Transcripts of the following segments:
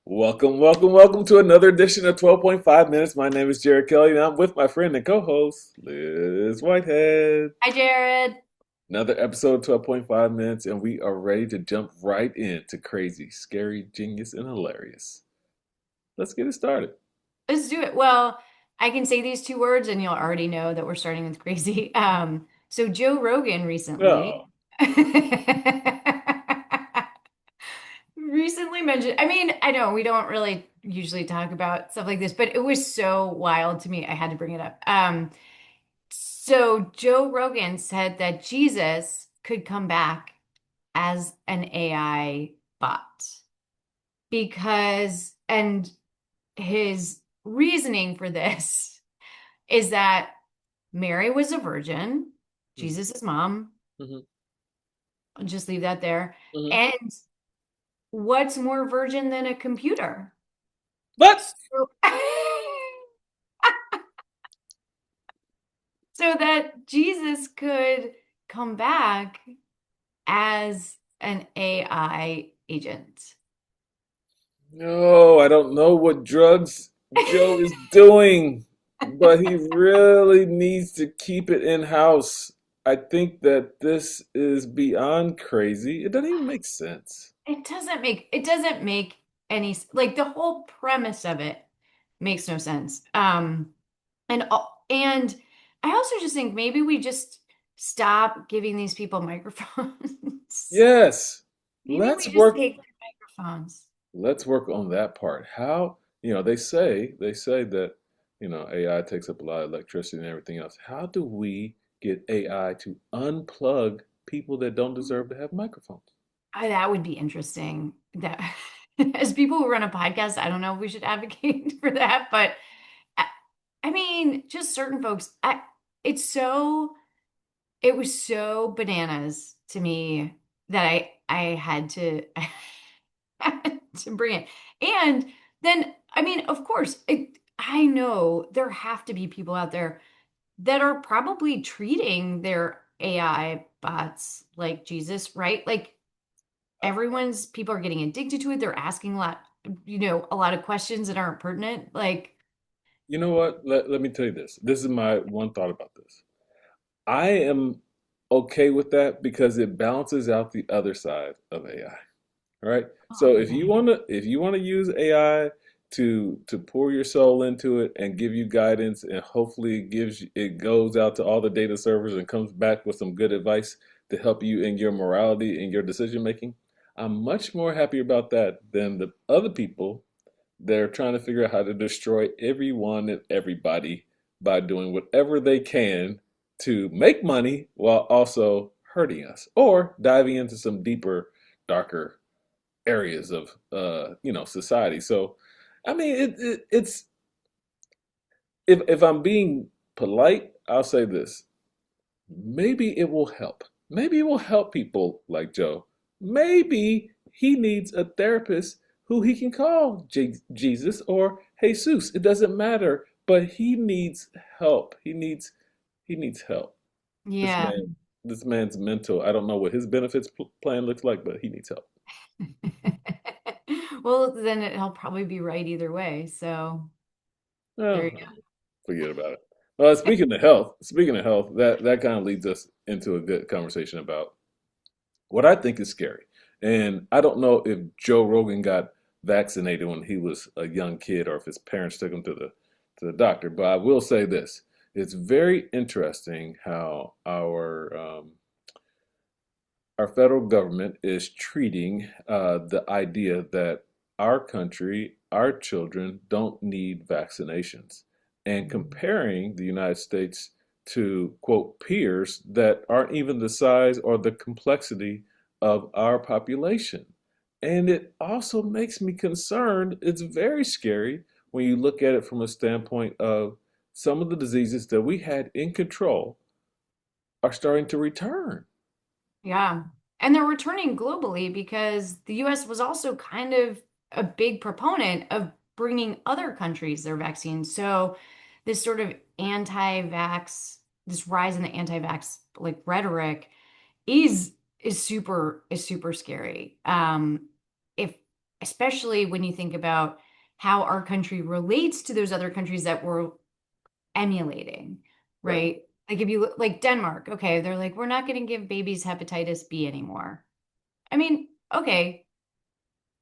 Welcome to another edition of 12.5 Minutes. My name is Jared Kelly, and I'm with my friend and co-host, Liz Whitehead. Hi, Jared. Another episode of 12.5 Minutes, and we are ready to jump right into crazy, scary, genius, and hilarious. Let's get it started. Let's do it. Well, I can say these two words and you'll already know that we're starting with crazy. So Joe Rogan recently Oh, recently mentioned, I mean, I know we don't really usually talk about stuff like this, but it was so wild to me. I had to bring it up. So Joe Rogan said that Jesus could come back as an AI bot and his reasoning for this is that Mary was a virgin, mhm, Jesus' mom. mhm, I'll just leave that there. mhm. And what's more virgin than a computer? But So, so that Jesus could come back as an AI agent. no, I don't know what drugs Joe is doing, but he really needs to keep it in house. I think that this is beyond crazy. It doesn't even make sense. It doesn't make any like the whole premise of it makes no sense. And I also just think maybe we just stop giving these people microphones. Yes, Maybe let's we just work. take their microphones. Let's work on that part. How, they say that, AI takes up a lot of electricity and everything else. How do we get AI to unplug people that don't deserve to have microphones? That would be interesting. That as people who run a podcast, I don't know if we should advocate for that, but I, I mean, just certain folks. It's so it was so bananas to me that I had to had to bring it. And then, I mean, of course, I know there have to be people out there that are probably treating their AI bots like Jesus, right? Like people are getting addicted to it. They're asking a lot of questions that aren't pertinent. Like, You know what? Let me tell you this. This is my one thought about this. I am okay with that because it balances out the other side of AI. All right. So okay. if you want to use AI to pour your soul into it and give you guidance and hopefully it goes out to all the data servers and comes back with some good advice to help you in your morality and your decision making, I'm much more happy about that than the other people that are trying to figure out how to destroy everyone and everybody by doing whatever they can to make money while also hurting us or diving into some deeper, darker areas of society. So, I mean, it's if I'm being polite, I'll say this: maybe it will help. Maybe it will help people like Joe. Maybe he needs a therapist who he can call Jesus or Jesus. It doesn't matter, but he needs help. He needs help. This Yeah. man, this man's mental. I don't know what his benefits plan looks like, but he needs help. Well, then he'll probably be right either way. So there you Oh, forget about it. Speaking of health, that kind of leads us into a good conversation about what I think is scary. And I don't know if Joe Rogan got vaccinated when he was a young kid or if his parents took him to the doctor, but I will say this. It's very interesting how our federal government is treating the idea that our country, our children don't need vaccinations, and comparing the United States to, quote, peers that aren't even the size or the complexity of our population. And it also makes me concerned. It's very scary when you look at it from a standpoint of some of the diseases that we had in control are starting to return. yeah. And they're returning globally because the US was also kind of a big proponent of bringing other countries their vaccines. So this sort of this rise in the anti-vax like rhetoric is super scary. If especially when you think about how our country relates to those other countries that we're emulating, Right. right? Like if you look like Denmark, okay, they're like, we're not going to give babies hepatitis B anymore. I mean, okay,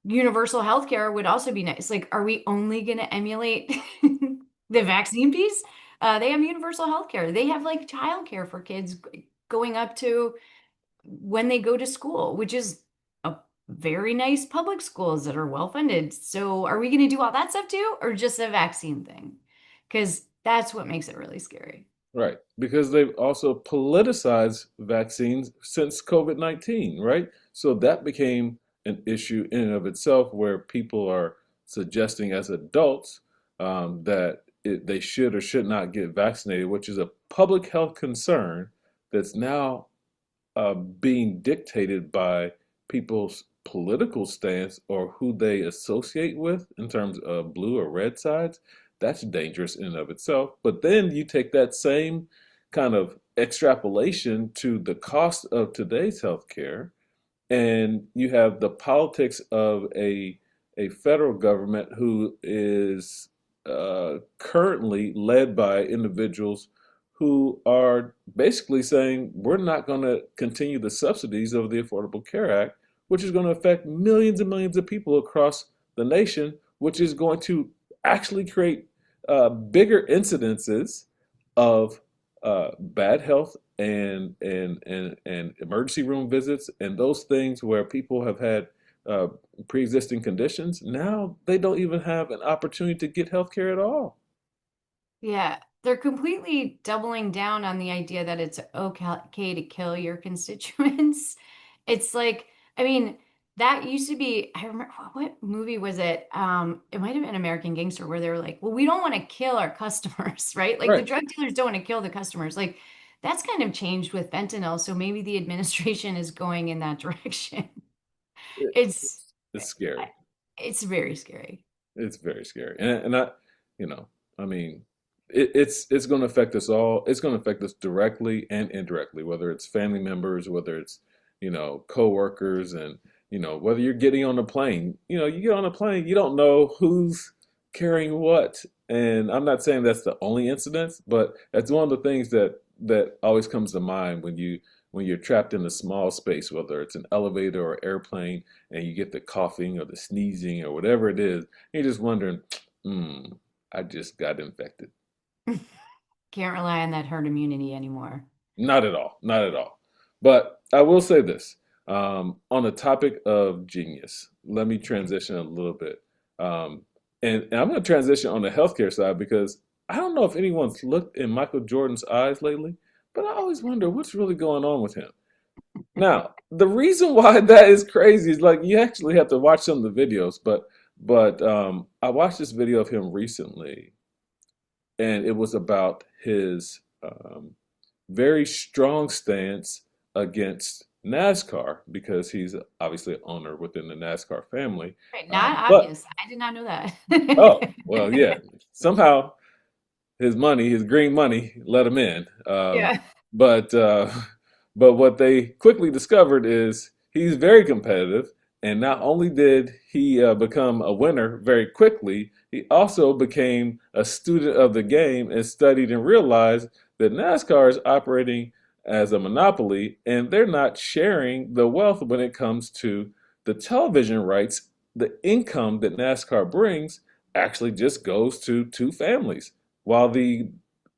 universal healthcare would also be nice. Like, are we only going to emulate the vaccine piece? They have universal healthcare. They have like childcare for kids going up to when they go to school, which is a very nice public schools that are well funded. So, are we going to do all that stuff too, or just a vaccine thing? Because that's what makes it really scary. Right. Because they've also politicized vaccines since COVID-19, right? So that became an issue in and of itself where people are suggesting as adults that they should or should not get vaccinated, which is a public health concern that's now being dictated by people's political stance or who they associate with in terms of blue or red sides. That's dangerous in and of itself. But then you take that same kind of extrapolation to the cost of today's healthcare, and you have the politics of a federal government who is currently led by individuals who are basically saying we're not going to continue the subsidies of the Affordable Care Act, which is going to affect millions and millions of people across the nation, which is going to actually create bigger incidences of bad health and emergency room visits and those things where people have had uh, pre-existing conditions. Now they don't even have an opportunity to get health care at all. Yeah, they're completely doubling down on the idea that it's okay to kill your constituents. It's like, I mean, that used to be, I remember what movie was it? It might have been American Gangster where they were like, well, we don't want to kill our customers, right? Like the Right. drug dealers don't want to kill the customers. Like that's kind of changed with fentanyl, so maybe the administration is going in that direction. It, It's it's scary. it's very scary. It's very scary, and I, you know, I mean, it's going to affect us all. It's going to affect us directly and indirectly, whether it's family members, whether it's coworkers, and whether you're getting on a plane. You get on a plane, you don't know who's carrying what, and I'm not saying that's the only incident, but that's one of the things that always comes to mind when you're trapped in a small space, whether it's an elevator or airplane, and you get the coughing or the sneezing or whatever it is. You're just wondering, hmm, I just got infected. Can't rely on that herd immunity anymore. Not at all. Not at all. But I will say this. On the topic of genius, let me transition a little bit. Um, and I'm going to transition on the healthcare side because I don't know if anyone's looked in Michael Jordan's eyes lately, but I always wonder what's really going on with him. Now, the reason why that is crazy is like you actually have to watch some of the videos, but I watched this video of him recently, and it was about his very strong stance against NASCAR because he's obviously an owner within the NASCAR family. Right, not But obvious. I did not know that. oh, well, yeah, somehow his money, his green money, let him in. Yeah. But uh, but what they quickly discovered is he's very competitive, and not only did he become a winner very quickly, he also became a student of the game and studied and realized that NASCAR is operating as a monopoly, and they're not sharing the wealth when it comes to the television rights. The income that NASCAR brings actually just goes to two families while the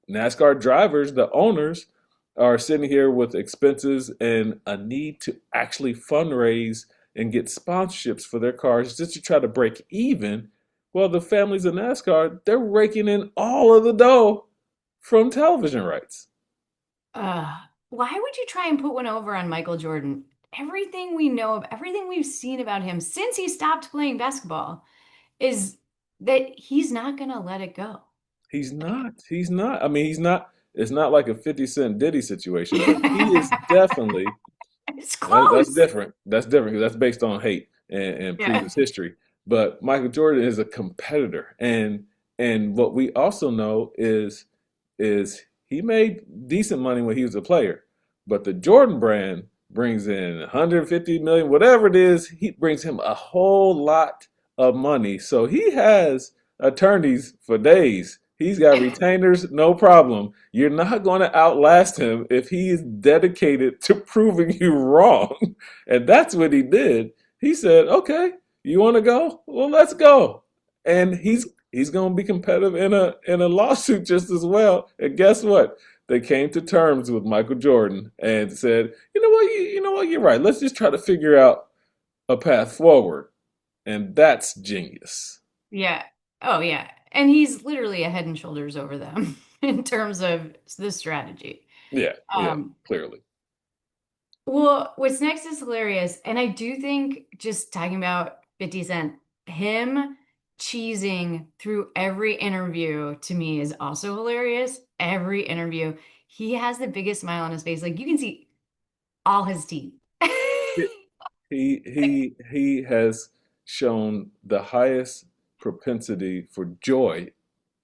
NASCAR drivers, the owners, are sitting here with expenses and a need to actually fundraise and get sponsorships for their cars just to try to break even. Well, the families of NASCAR, they're raking in all of the dough from television rights. Why would you try and put one over on Michael Jordan? Everything we know of, everything we've seen about him since he stopped playing basketball is that he's not going to let it go. He's not. He's not. I mean, he's not. It's not like a 50 Cent Diddy situation, but he is definitely. It's That's close. different. That's different because that's based on hate and Yeah. previous history. But Michael Jordan is a competitor, and what we also know is he made decent money when he was a player, but the Jordan brand brings in 150 million, whatever it is. He brings him a whole lot of money. So he has attorneys for days. He's got retainers, no problem. You're not going to outlast him if he is dedicated to proving you wrong. And that's what he did. He said, "Okay, you want to go? Well, let's go." And he's going to be competitive in a lawsuit just as well. And guess what? They came to terms with Michael Jordan and said, "You know what? You know what? You're right. Let's just try to figure out a path forward." And that's genius. Yeah. Oh, yeah. And he's literally a head and shoulders over them in terms of the strategy. Yeah, yeah, Um, clearly. well, what's next is hilarious. And I do think just talking about 50 Cent, him cheesing through every interview to me is also hilarious. Every interview, he has the biggest smile on his face. Like you can see all his teeth. He has shown the highest propensity for joy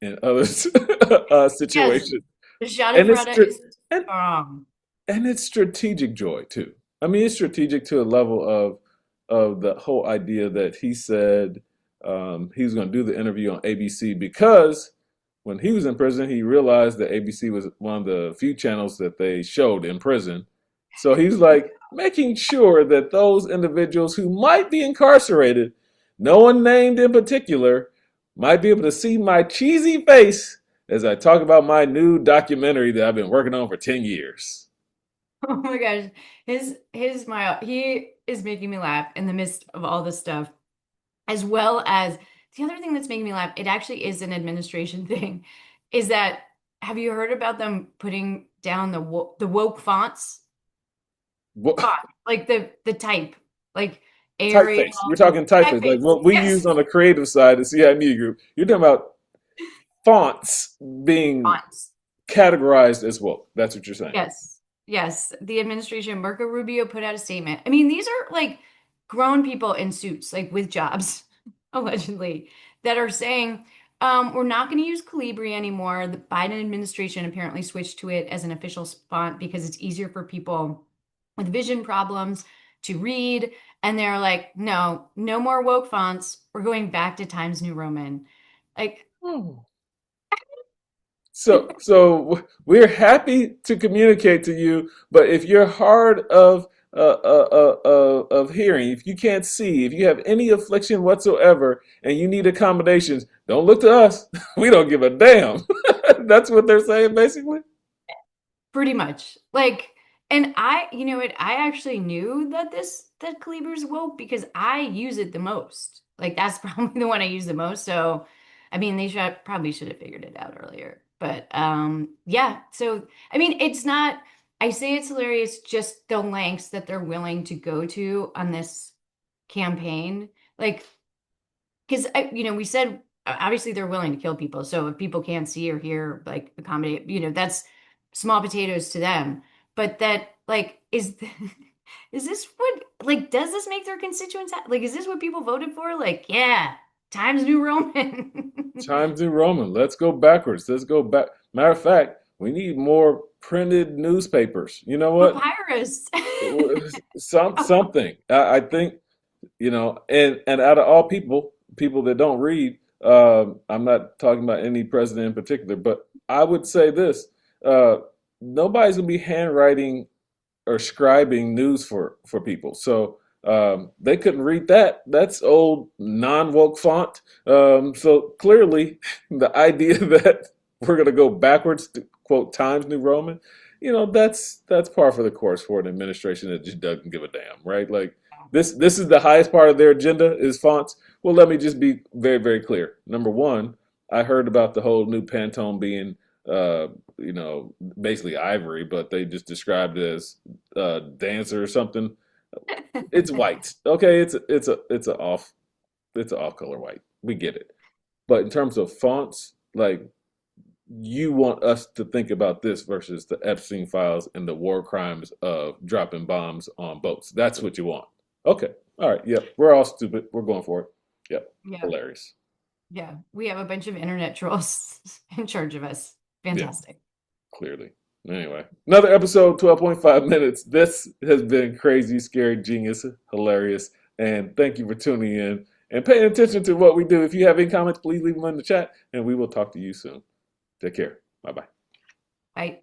in other Yes, situations, the and Schadenfreude is and strong. and it's strategic joy too. I mean, it's strategic to a level of the whole idea that he said he was going to do the interview on ABC because when he was in prison, he realized that ABC was one of the few channels that they showed in prison. So he's like making sure that those individuals who might be incarcerated, no one named in particular, might be able to see my cheesy face as I talk about my new documentary that I've been working on for 10 years. Oh my gosh. His smile, he is making me laugh in the midst of all this stuff. As well as the other thing that's making me laugh, it actually is an administration thing, is that have you heard about them putting down the woke fonts? What? Font, like the type, like Arial Typeface. We're talking typeface, like typeface. what we use Yes. on the creative side at CI Media Group. You're talking about fonts being Fonts. categorized as woke. That's what you're saying. Yes. Yes. The administration, Marco Rubio put out a statement. I mean, these are like grown people in suits, like with jobs, allegedly, that are saying, we're not going to use Calibri anymore. The Biden administration apparently switched to it as an official font because it's easier for people with vision problems to read. And they're like, no, no more woke fonts. We're going back to Times New Roman. Like, Oh. So we're happy to communicate to you, but if you're hard of hearing, if you can't see, if you have any affliction whatsoever, and you need accommodations, don't look to us. We don't give a damn. That's what they're saying, basically. pretty much. Like, and I, you know what, I actually knew that that Cleaver's woke because I use it the most. Like that's probably the one I use the most. So, I mean, they should have figured it out earlier. But yeah. So, I mean, it's not, I say it's hilarious just the lengths that they're willing to go to on this campaign. Like, because we said obviously they're willing to kill people. So if people can't see or hear, like accommodate, that's small potatoes to them. But that like is this what like does this make their constituents like is this what people voted for? Like, yeah, Times New Roman. Times New Roman. Let's go backwards. Let's go back. Matter of fact, we need more printed newspapers. You know what? Papyrus. Something. I think and out of all people that don't read, I'm not talking about any president in particular, but I would say this: uh, nobody's gonna be handwriting or scribing news for people. So they couldn't read that. That's old non-woke font. So clearly, the idea that we're going to go backwards to quote Times New Roman, that's par for the course for an administration that just doesn't give a damn, right? Like this is the highest part of their agenda is fonts. Well, let me just be very, very clear. Number one, I heard about the whole new Pantone being uh, basically ivory, but they just described it as dancer or something. It's white. Okay, it's a off color white. We get it. But in terms of fonts, like you want us to think about this versus the Epstein files and the war crimes of dropping bombs on boats. That's what you want. Okay. All right. Yep. We're all stupid. We're going for it. Yep. Yeah. Hilarious. Yeah. We have a bunch of internet trolls in charge of us. Yeah. Fantastic. Clearly. Anyway, another episode, 12.5 minutes. This has been crazy, scary, genius, hilarious. And thank you for tuning in and paying attention to what we do. If you have any comments, please leave them in the chat and we will talk to you soon. Take care. Bye bye. Bye.